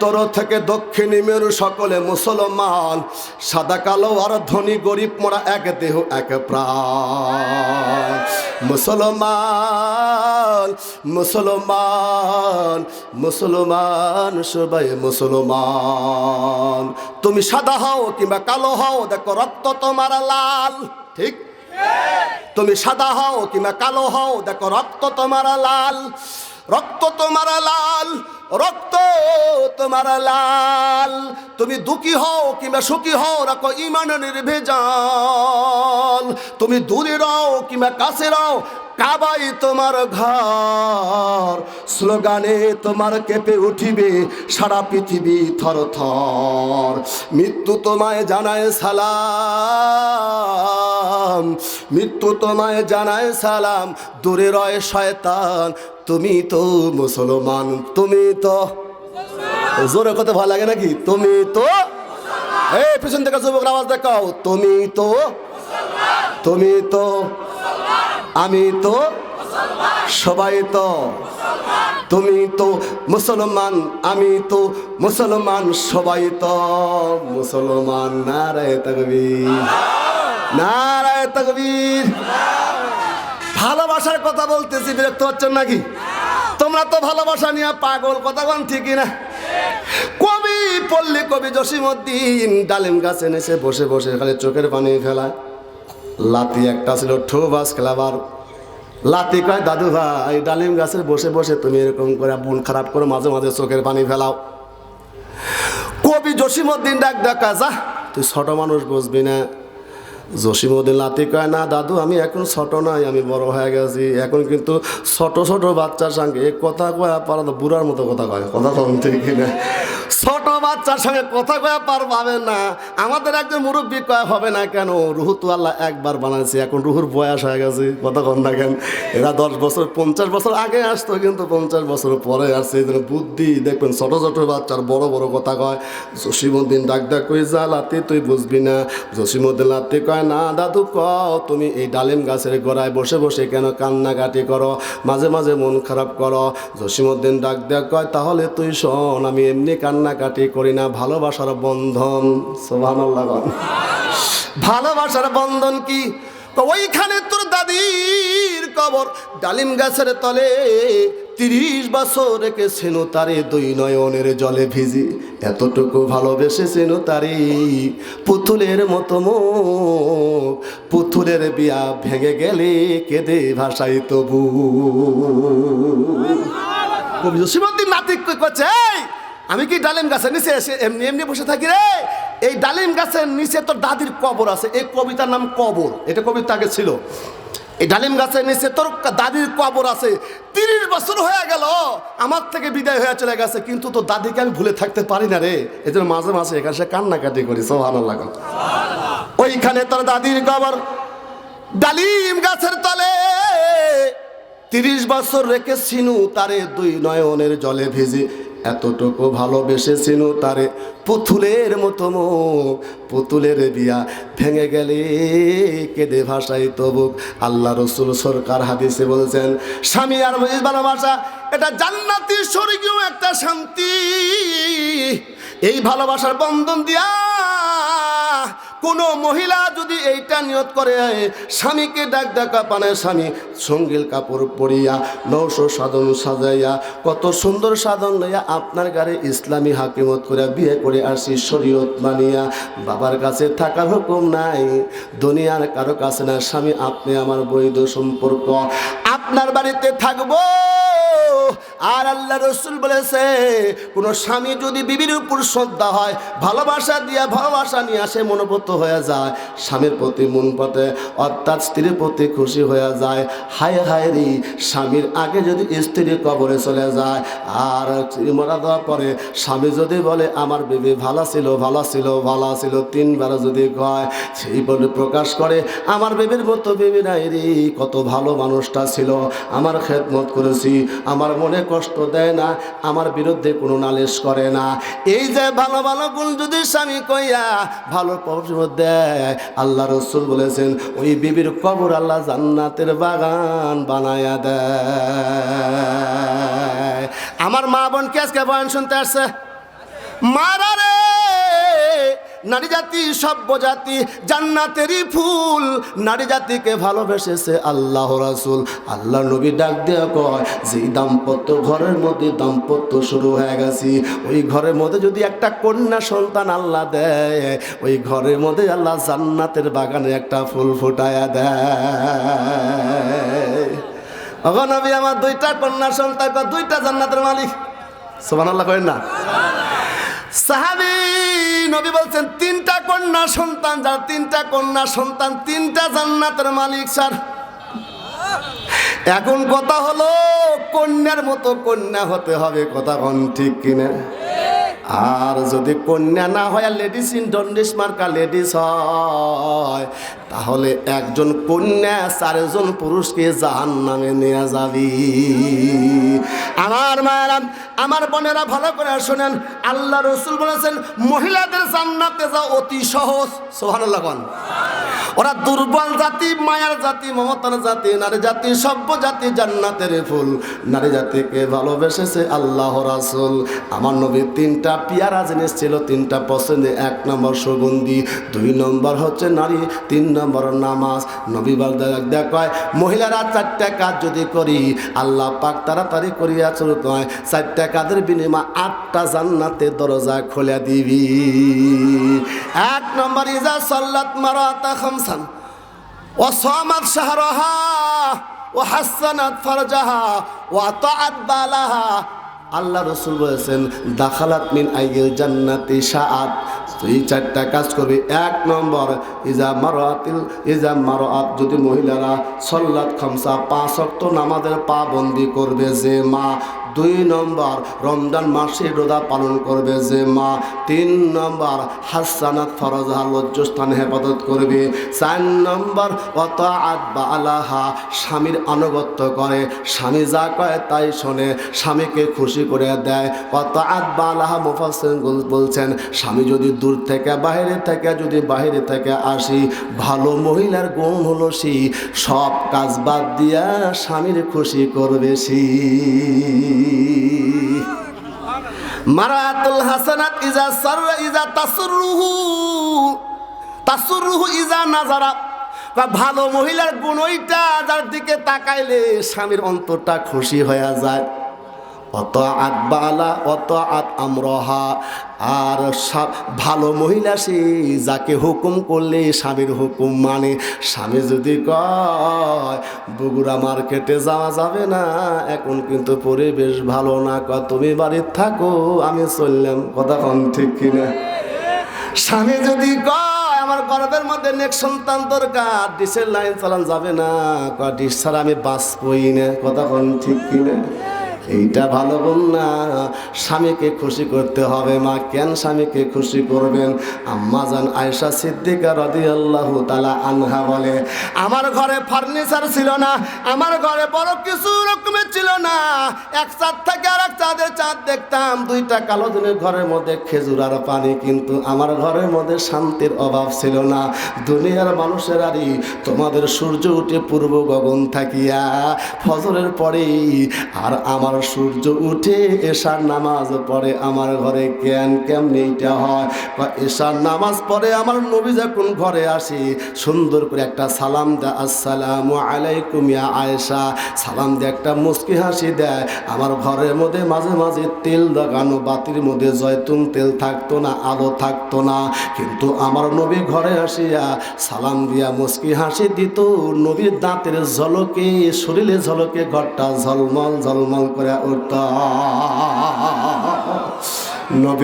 উত্তর থেকে দক্ষিণী মেরু সকলে মুসলমান, সাদা কালো আর ধনী গরিব মোরা এক দেহ এক প্রাণ। মুসলমান মুসলমান মুসলমান সবাই মুসলমান। তুমি সাদা হও কিংবা কালো হও, দেখো রক্ত তোমার লাল। ঠিক, তুমি সাদা হও কিংবা কালো হও, দেখো রক্ত তোমার লাল, রক্ত তোমার লাল, রক্ত তোমার লাল। তুমি দুঃখী হও কিংবা সুখী হও, রাখো ঈমান নির্ভেজাল। তুমি দূরে রও কিংবা কাছে রও, কাবাই তোমার ঘর। স্লোগানে তোমার কেঁপে উঠিবে সারা পৃথিবী থর থর। মৃত্যু তোমায় জানায় সালাম, মৃত্যু তোমায় জানায় সালাম। দূরে রয় শয়তান, তুমি তো মুসলমান। তুমি তো, জোরে কথা ভালো লাগে নাকি? তুমি তো, এই পিছন থেকে যুবকরা আওয়াজ দেখাও, তুমি তো, তুমি তো, আমি তো, সবাই তো। তুমি তো মুসলমান, আমি তো মুসলমান, সবাই তো মুসলমান। নারায়ে তাকবীর, নারায়ে তাকবীর। ভালোবাসার কথা বলতেছি, বিরক্ত হচ্ছেন নাকি? তোমরা তো ভালোবাসা নিয়ে পাগল, কথা বল ঠিকই না? কবি পল্লী কবি জসিমউদ্দিন ডালিম গাছে নিচে বসে বসে খালি চোখের পানি ফেলায়। লাতি একটা ছিল ঠোবাস খেলাবার। লাতি কয়, দাদু ভাই ডালিম গাছের বসে বসে তুমি এরকম করে মন খারাপ করে মাঝে মাঝে চোখের পানি ফেলাও। কবি জসিমউদ্দিন ডাক ডাকা, যা তুই ছোট মানুষ বুঝবি না। জসিমউদ্দিন লাতি কয়, না দাদু আমি এখন ছোট নাই, আমি বড় হয়ে গেছি। এখন কিন্তু ছোট ছোট বাচ্চার সঙ্গে কথা কয়া পারা তো বুড়ার মতো কথা কয়। কথা কম ঠিক না? ছোট বাচ্চার সঙ্গে কথা কয়া পার পাবেন না। আমাদের একজন মুরব্বী কয়া হবে না কেন? রুহু তো আল্লাহ একবার বানাইছে, এখন রুহুর বয়স হয়ে গেছে। কথা কম না কেন? এরা 10 বছর 50 বছর আগে আসতো, কিন্তু 50 বছর পরে আসছে। এই জন্য বুদ্ধি দেখবেন ছোট ছোট বাচ্চার বড় বড় কথা কয়। জসিমউদ্দিন ডাক ডাক কই, যা লাতি তুই বুঝবি না। জসিমউদ্দিন লাতি কয়, না দাদু কও, তুমি এই ডালিম গাছের গোড়ায় বসে বসে কেন কান্নাকাটি করো, মাঝে মাঝে মন খারাপ করো? জসিমউদ্দিন ডাক ডাক কয়, তাহলে তুই শোন, আমি এমনি কান্নাকাটি করি না, ভালোবাসার বন্ধন। সুবহানাল্লাহ। ভালোবাসার বন্ধন কি? ওইখানে তোর দাদির কবর, ডালিম গাছের তলে 30 বছর রেখেছেন তারে, 2 নয়নের জলে ভিজি। এতটুকু ভালোবেসেছেন তারে, পুতুলের মতো মুখ, পুতুলের বিয়া ভেঙে গেলে কেঁদে ভাসাই তবু। কবি জসিমউদ্দিন নাতিক কইছে, আমি কি ডালিম গাছের নিচে এসে এমনি এমনি বসে থাকি রে? এই ডালিম গাছের নিচে তোর দাদির কবর আছে। এই কবিতার নাম কবর, এটা কবিতা আগে ছিল। এই ডালিম গাছের নিচে তোর দাদির কবর আছে। 30 বছর হয়ে গেল আমার থেকে বিদায় হয়ে চলে গেছে, কিন্তু তোর দাদিকে আমি ভুলে থাকতে পারি না রে। এই জন্য মাঝে মাঝে এখানে সে কান্নাকাটি করি। সুবহানাল্লাহ। ওইখানে তোর দাদির কবর, ডালিম গাছের তলে 30 বছর রেখেছিনু তারে, 2 নয়নের জলে ভিজে। এতটুকু ভালোবেসেছিল তারে, পুতুলের মতো মুখ, পুতুলের বিয়া ভেঙে গেলে কেঁদে ভাসাই তবুক। আল্লাহ রসুল সরকার হাদিসে বলছেন, স্বামী আর ভালোবাসা এটা জান্নাতি স্বর্গীয় একটা শান্তি। এই ভালোবাসার বন্ধন দিয়া কোনো মহিলা যদি এইটা নিয়ত করে, স্বামীকে ডাক ডাকা পানে, স্বামী সঙ্গীল কাপড় পরিয়া 900 সাধন সাজাইয়া, কত সুন্দর সাধন লইয়া আপনার গাড়ি ইসলামী হাকিমত করে বিয়ে করে আসি শরীয়ত মানিয়া। বাবার কাছে থাকার হুকুম নাই, দুনিয়ার কারো কাছে না। স্বামী আপনি আমার বৈধ সম্পর্ক, আপনার বাড়িতে থাকবো। আর আল্লাহ রসুল বলেছে, কোন স্বামী যদি বিবির উপর শ্রদ্ধা হয়, ভালোবাসা দিয়া ভালোবাসা নিয়ে আসে, মনোবত হয়ে যায়, স্বামীর প্রতি মন পাতে, অর্থাৎ স্ত্রীর প্রতি খুশি হয়ে যায়। হায় হায় রে, স্বামীর আগে যদি স্ত্রী কবরে চলে যায়, আর মারা দেওয়ার পরে স্বামী যদি বলে আমার বিবি ভালো ছিল ভালো ছিল ভালো ছিল, 3 বার যদি কয়, সেই বলে প্রকাশ করে আমার বিবির মতো বিবি নাই রে, কত ভালো মানুষটা ছিল, আমার খেদমত করেছি, আমার মনে কষ্ট দেয় না, আমার বিরুদ্ধে কোনো নালিশ করে না। এই যে ভালো ভালো গুণ যদি স্বামী কইয়া ভালো কবর দেয়, আল্লাহ রসুল বলেছেন ওই বিবির কবর আল্লাহ জান্নাতের বাগান বানায়া দেয়। আমার মা বোন কে আজকে বয়ান শুনতে আসছে? মারা রে নারী জাতি সভ্য জাতি জান্নাতেরই ফুল, নারী জাতিকে ভালোবেসেছে আল্লাহ রাসূল। আল্লাহ নবী ডাক দেয়া কয় যে দাম্পত্য ঘরের মধ্যে দাম্পত্য শুরু হয়ে গেছে, ওই ঘরের মধ্যে যদি একটা কন্যা সন্তান আল্লাহ দেয়, ওই ঘরের মধ্যে আল্লাহ জান্নাতের বাগানে একটা ফুল ফুটায়া দেয়। ওগো নবী আমার দুইটা কন্যা সন্তান, দুইটা জান্নাতের মালিক। সুবহানাল্লাহ করেন না? সাহাবী নবী বলছেন তিনটা কন্যা সন্তান, যার তিনটা কন্যা সন্তান তিনটা জান্নাতের মালিক স্যার। এখন কথা হলো কন্যার মতো কন্যা হতে হবে, কথা কোন ঠিক কিনা? আর যদি কন্যা না হয় লেডিস ইন্ডোনেশ মার্কা লেডিস হয়, তাহলে একজন কন্যা 4 জন পুরুষকে জাহান্নামে নিয়ে যাবি। আমার মায়েরা আমার বোনেরা ভালো করে শোনেন, আল্লাহ রাসূল বলেছেন মহিলাদের জান্নাতে যাওয়া অতি সহজ। সুবহানাল্লাহ। ওরা দুর্বল জাতি, মায়ার জাতি, মমতার জাতি, নারী জাতি সভ্য জাতি, জান্নাতের ফুল। নারী জাতিকে ভালোবেসেছে আল্লাহ রাসূল। আমার নবী তিনটা পিয়ারা জিনিস ছিল, তিনটা পছন্দ। 1 নম্বর সুগন্ধি, 2 নম্বর হচ্ছে নারী, 3 নম্বর নামাজ। নবী দেখায় মহিলারা 4টা কাজ যদি করি আল্লাহ পাক তাড়াতাড়ি করিয়া চলত হয়, 4টা কাজের বিনিময়ে 8টা জান্নাতের দরজা খুলে দিবি। 1 নম্বর ইজা সাল্লাত মারাতা খামসান ওয়া সামাত শাহরাহা ওয়া হাসানাত ফারজাহা ওয়া আতাআত বালাহা। আল্লাহ রাসূল বলেছেন দাখালাত মিন আইয়িল জান্নাতি শাআত। তুই 4টা কাজ করবি। 1 নম্বর ইজা মারাত যদি মহিলারা সাল্লাত খামসা 5 ওয়াক্ত নামাজের পাবন্দি করবে যে মা। 2 নম্বর রমজান মাসে রোজা পালন করবে যে মা। 3 নম্বর হাসানাত ফরজা লজ্জাস্থান হেফাজত করবে। 4 নম্বর ওয়াতাআত বালাহা স্বামীর আনুগত্য করে, স্বামী যা কয় তাই শোনে, স্বামীকে খুশি করে দেয়। ওয়াতাআত বালাহা মুফাসসিরুন বলছেন স্বামী যদি দূর থেকে বাইরে থেকে আসি, ভালো মহিলার গুণ হলো সে সব কাজ বাদ দিয়া স্বামীর খুশি করবে সে। মারাতুল হাসানাত ইজা সাররা ইজা তাসুরুহু ইজা নাজারা। ভালো মহিলার গুণ ওইটা যার দিকে তাকাইলে স্বামীর অন্তরটা খুশি হয়ে যায়। ওয়াতাআত বালা ওয়াতাআত আমরাহা। আর ভালো মহিলা সে যাকে হুকুম করলে স্বামীর হুকুম মানে। স্বামী যদি কয় বগুড়া মার্কেটে যাওয়া যাবে না, এখন কিন্তু পরিবেশ ভালো না, তুমি বাড়িতে থাকো আমি চললাম, কথা কোন ঠিক কিনা? স্বামী যদি কয় আমার গর্ভের মধ্যে নেক্সট সন্তান দরকার, ডিশের লাইন চালান যাবে না, ডিশ ছাড়া আমি বাঁচবই না, কথা কোন ঠিক কিনা? এইটা ভালো গুণ না। স্বামীকে খুশি করতে হবে। মা কেন স্বামীকে খুশি করবেন? আম্মা জান আয়েশা সিদ্দিকা রাদিয়াল্লাহু তাআলা আনহা বলে আমার ঘরে ফার্নিচার ছিল না, আমার ঘরে বড় কিছু রকমের ছিল না। এক চাঁদ থেকে আর এক চাঁদের চাঁদ দেখতাম, 2টা কালো দিনের ঘরের মধ্যে খেজুর আর পানি, কিন্তু আমার ঘরের মধ্যে শান্তির অভাব ছিল না। দুনিয়ার মানুষেরারই তোমাদের সূর্য উঠে পূর্ব গগন থাকিয়া ফজরের পরে আর আমার সূর্য উঠে এশার নামাজ পড়ে আমার ঘরে কেমনে এটা হয়? এশার নামাজ পড়ে আমার নবী যখন ঘরে আসি সুন্দর করে একটা সালাম দেয়, আসসালামু আলাইকুম ইয়া আয়েশা। সালাম দিয়ে একটা মুস্কি হাসি দেয়। আমার ঘরের মধ্যে মাঝে মাঝে তেল লাগানো বাতির মধ্যে জয়তুন তেল থাকতো না, আলো থাকতো না, কিন্তু আমার নবী ঘরে আসিয়া সালাম দিয়া মুস্কি হাসি দিত। নবীর দাঁতের ঝলকে শরীরে ঝলকে ঘরটা ঝলমল ঝলমল করে উঠত। নবী